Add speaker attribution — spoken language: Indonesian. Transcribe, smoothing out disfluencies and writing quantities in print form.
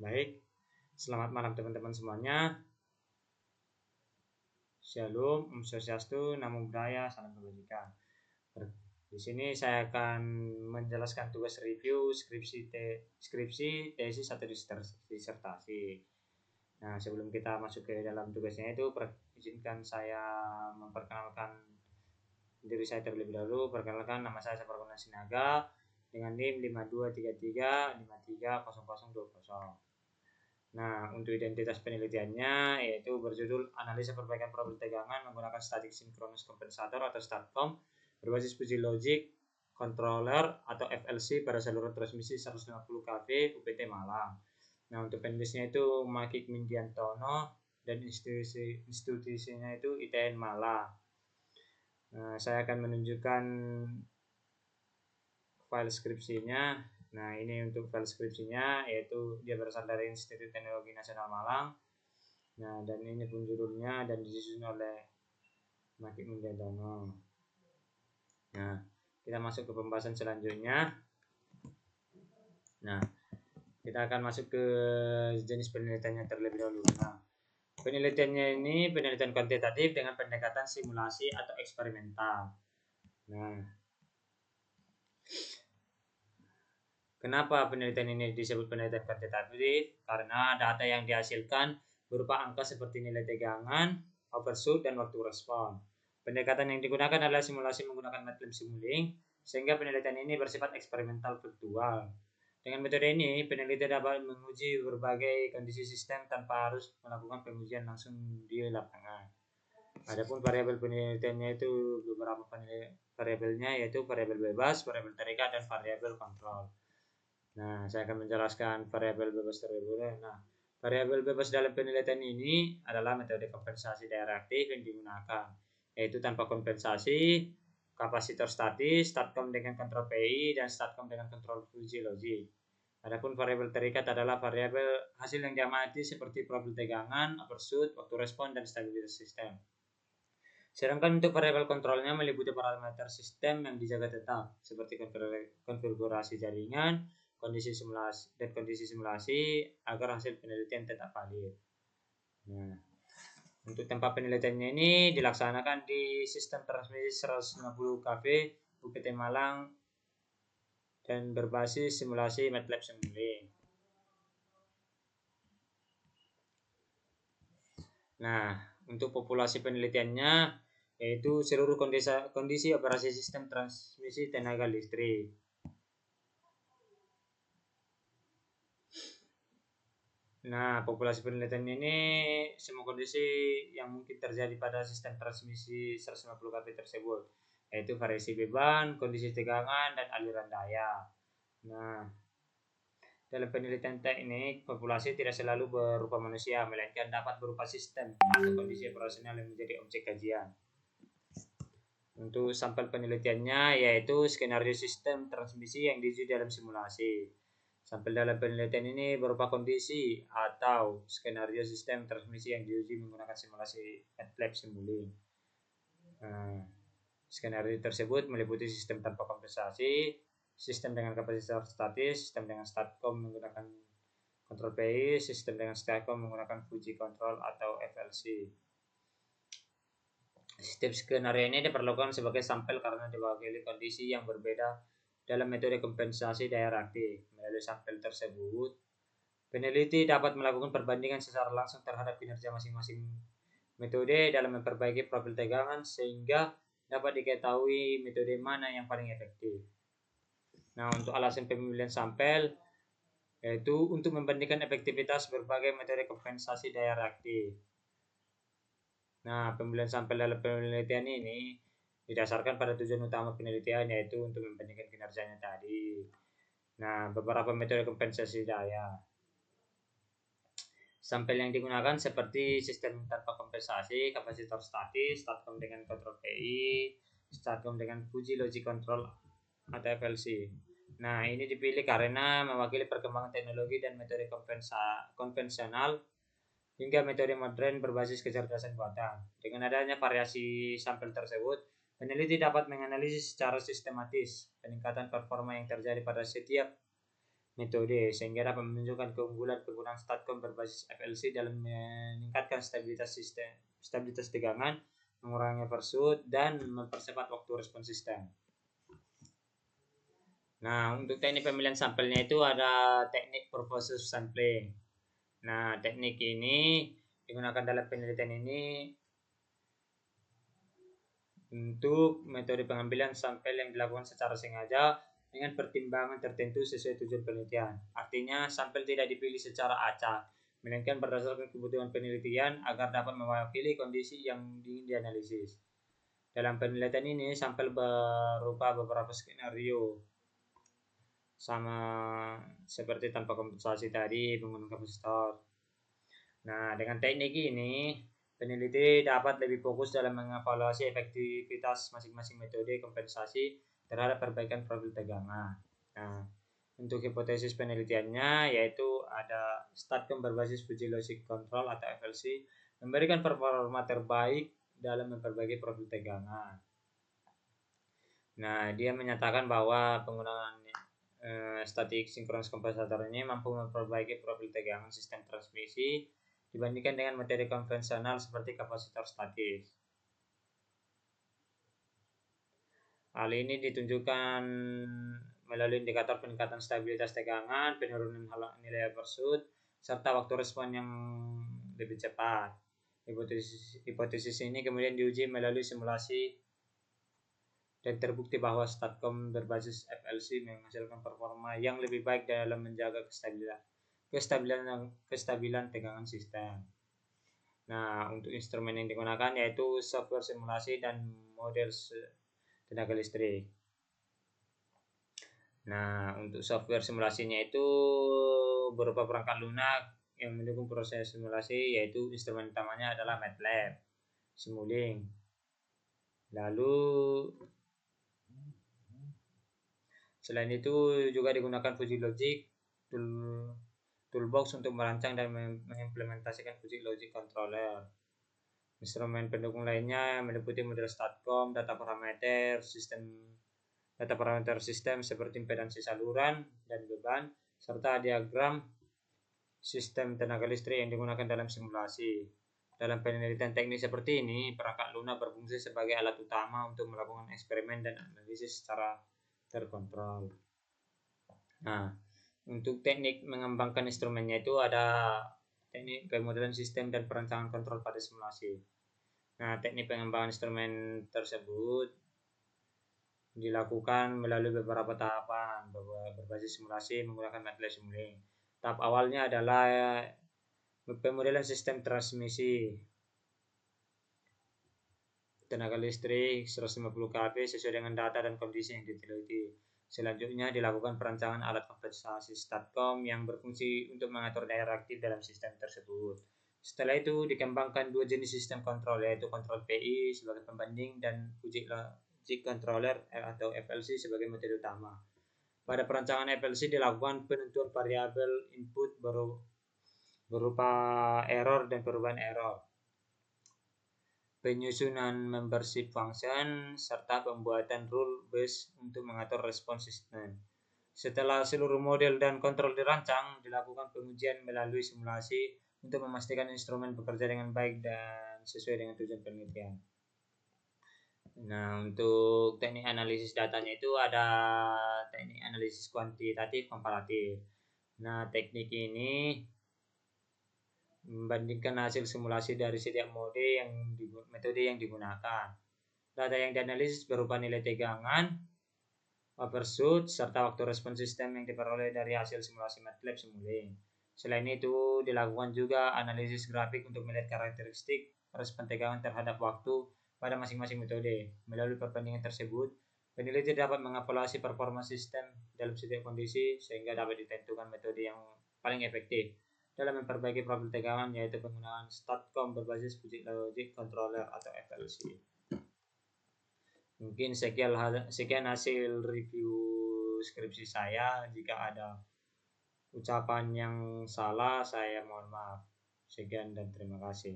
Speaker 1: Baik, selamat malam teman-teman semuanya. Shalom, Om Swastiastu, Namo Buddhaya, salam kebajikan. Di sini saya akan menjelaskan tugas review skripsi, tesis atau disertasi. Nah, sebelum kita masuk ke dalam tugasnya itu, izinkan saya memperkenalkan diri saya terlebih dahulu. Perkenalkan, nama saya Saparwana Sinaga dengan NIM 5233530020. Nah, untuk identitas penelitiannya yaitu berjudul Analisa Perbaikan Probel Tegangan menggunakan Static Synchronous Compensator atau STATCOM berbasis Fuji Logic Controller atau FLC pada saluran transmisi 150 kV UPT Malang. Nah, untuk penulisnya itu Makik Mindiantono dan institusinya itu ITN Malang. Nah, saya akan menunjukkan file skripsinya. Nah, ini untuk file skripsinya, yaitu dia berasal dari Institut Teknologi Nasional Malang. Nah, dan ini pun judulnya dan disusun oleh Makik Mindiantono. Nah, kita masuk ke pembahasan selanjutnya. Nah, kita akan masuk ke jenis penelitiannya terlebih dahulu. Nah, penelitiannya ini penelitian kuantitatif dengan pendekatan simulasi atau eksperimental. Nah, kenapa penelitian ini disebut penelitian kuantitatif? Karena data yang dihasilkan berupa angka seperti nilai tegangan, overshoot, dan waktu respon. Pendekatan yang digunakan adalah simulasi menggunakan MATLAB Simulink, sehingga penelitian ini bersifat eksperimental virtual. Dengan metode ini, peneliti dapat menguji berbagai kondisi sistem tanpa harus melakukan pengujian langsung di lapangan. Adapun variabel penelitiannya itu beberapa variabelnya yaitu variabel bebas, variabel terikat, dan variabel kontrol. Nah, saya akan menjelaskan variabel bebas terlebih dahulu. Nah, variabel bebas dalam penelitian ini adalah metode kompensasi daerah aktif yang digunakan, yaitu tanpa kompensasi, kapasitor statis, STATCOM dengan kontrol PI, dan STATCOM dengan kontrol Fuji Logic. Adapun variabel terikat adalah variabel hasil yang diamati seperti probel tegangan, overshoot, waktu respon, dan stabilitas sistem. Sedangkan untuk variabel kontrolnya meliputi parameter sistem yang dijaga tetap, seperti konfigurasi jaringan, kondisi simulasi agar hasil penelitian tetap valid. Nah, untuk tempat penelitiannya ini dilaksanakan di sistem transmisi 150 kV UPT Malang dan berbasis simulasi MATLAB Simulink. Nah, untuk populasi penelitiannya yaitu seluruh kondisi operasi sistem transmisi tenaga listrik. Nah, populasi penelitian ini semua kondisi yang mungkin terjadi pada sistem transmisi 150 kV tersebut, yaitu variasi beban, kondisi tegangan, dan aliran daya. Nah, dalam penelitian teknik, populasi tidak selalu berupa manusia, melainkan dapat berupa sistem atau kondisi operasional yang menjadi objek kajian. Untuk sampel penelitiannya yaitu skenario sistem transmisi yang diuji dalam simulasi. Sampel dalam penelitian ini berupa kondisi atau skenario sistem transmisi yang diuji menggunakan simulasi MATLAB Simulink. Skenario tersebut meliputi sistem tanpa kompensasi, sistem dengan kapasitor statis, sistem dengan STATCOM menggunakan kontrol PI, sistem dengan STATCOM menggunakan Fuji Control atau FLC. Sistem skenario ini diperlukan sebagai sampel karena diwakili kondisi yang berbeda dalam metode kompensasi daerah aktif. Melalui sampel tersebut, peneliti dapat melakukan perbandingan secara langsung terhadap kinerja masing-masing metode dalam memperbaiki profil tegangan sehingga dapat diketahui metode mana yang paling efektif. Nah, untuk alasan pemilihan sampel yaitu untuk membandingkan efektivitas berbagai metode kompensasi daerah aktif. Nah, pemilihan sampel dalam penelitian ini didasarkan pada tujuan utama penelitian yaitu untuk membandingkan kinerjanya tadi. Nah, beberapa metode kompensasi daya. Sampel yang digunakan seperti sistem tanpa kompensasi, kapasitor statis, STATCOM dengan kontrol PI, STATCOM dengan Fuji Logic Control atau FLC. Nah, ini dipilih karena mewakili perkembangan teknologi dan metode konvensional hingga metode modern berbasis kecerdasan buatan. Dengan adanya variasi sampel tersebut, peneliti dapat menganalisis secara sistematis peningkatan performa yang terjadi pada setiap metode sehingga dapat menunjukkan keunggulan penggunaan STATCOM berbasis FLC dalam meningkatkan stabilitas tegangan, mengurangi overshoot, dan mempercepat waktu respons sistem. Nah, untuk teknik pemilihan sampelnya itu ada teknik purposive sampling. Nah, teknik ini digunakan dalam penelitian ini untuk metode pengambilan sampel yang dilakukan secara sengaja dengan pertimbangan tertentu sesuai tujuan penelitian. Artinya, sampel tidak dipilih secara acak, melainkan berdasarkan kebutuhan penelitian agar dapat mewakili kondisi yang ingin dianalisis. Dalam penelitian ini, sampel berupa beberapa skenario, sama seperti tanpa kompensasi tadi menggunakan kapasitor. Nah, dengan teknik ini, peneliti dapat lebih fokus dalam mengevaluasi efektivitas masing-masing metode kompensasi terhadap perbaikan profil tegangan. Nah, untuk hipotesis penelitiannya yaitu ada STATCOM berbasis Fuji Logic Control atau FLC memberikan performa terbaik dalam memperbaiki profil tegangan. Nah, dia menyatakan bahwa penggunaan static synchronous kompensator ini mampu memperbaiki profil tegangan sistem transmisi dibandingkan dengan metode konvensional seperti kapasitor statis. Hal ini ditunjukkan melalui indikator peningkatan stabilitas tegangan, penurunan nilai overshoot, serta waktu respon yang lebih cepat. Hipotesis ini kemudian diuji melalui simulasi dan terbukti bahwa STATCOM berbasis FLC menghasilkan performa yang lebih baik dalam menjaga kestabilan tegangan sistem. Nah, untuk instrumen yang digunakan yaitu software simulasi dan model tenaga listrik. Nah, untuk software simulasinya itu berupa perangkat lunak yang mendukung proses simulasi, yaitu instrumen utamanya adalah MATLAB, Simulink. Lalu selain itu juga digunakan Fuji Logic Toolbox untuk merancang dan mengimplementasikan Fuji Logic Controller. Instrumen pendukung lainnya meliputi model STATCOM, data parameter sistem seperti impedansi saluran dan beban, serta diagram sistem tenaga listrik yang digunakan dalam simulasi. Dalam penelitian teknik seperti ini, perangkat lunak berfungsi sebagai alat utama untuk melakukan eksperimen dan analisis secara terkontrol. Nah, untuk teknik mengembangkan instrumennya itu ada teknik pemodelan sistem dan perancangan kontrol pada simulasi. Nah, teknik pengembangan instrumen tersebut dilakukan melalui beberapa tahapan berbasis simulasi menggunakan MATLAB Simulink. Tahap awalnya adalah pemodelan sistem transmisi tenaga listrik 150 kV sesuai dengan data dan kondisi yang diteliti. Selanjutnya dilakukan perancangan alat kompensasi STATCOM yang berfungsi untuk mengatur daya reaktif dalam sistem tersebut. Setelah itu dikembangkan dua jenis sistem kontrol, yaitu kontrol PI sebagai pembanding dan Fuji Logic Controller atau FLC sebagai metode utama. Pada perancangan FLC dilakukan penentuan variabel input berupa error dan perubahan error, penyusunan membership function, serta pembuatan rule base untuk mengatur respons sistem. Setelah seluruh model dan kontrol dirancang, dilakukan pengujian melalui simulasi untuk memastikan instrumen bekerja dengan baik dan sesuai dengan tujuan penelitian. Nah, untuk teknik analisis datanya itu ada teknik analisis kuantitatif komparatif. Nah, teknik ini membandingkan hasil simulasi dari setiap metode yang digunakan. Data yang dianalisis berupa nilai tegangan, overshoot, serta waktu respons sistem yang diperoleh dari hasil simulasi MATLAB Simulink. Selain itu, dilakukan juga analisis grafik untuk melihat karakteristik respons tegangan terhadap waktu pada masing-masing metode. Melalui perbandingan tersebut, peneliti dapat mengevaluasi performa sistem dalam setiap kondisi sehingga dapat ditentukan metode yang paling efektif dalam memperbaiki profil tegangan, yaitu penggunaan STATCOM berbasis Fuji Logic Controller atau FLC. Mungkin sekian hasil review skripsi saya. Jika ada ucapan yang salah, saya mohon maaf. Sekian dan terima kasih.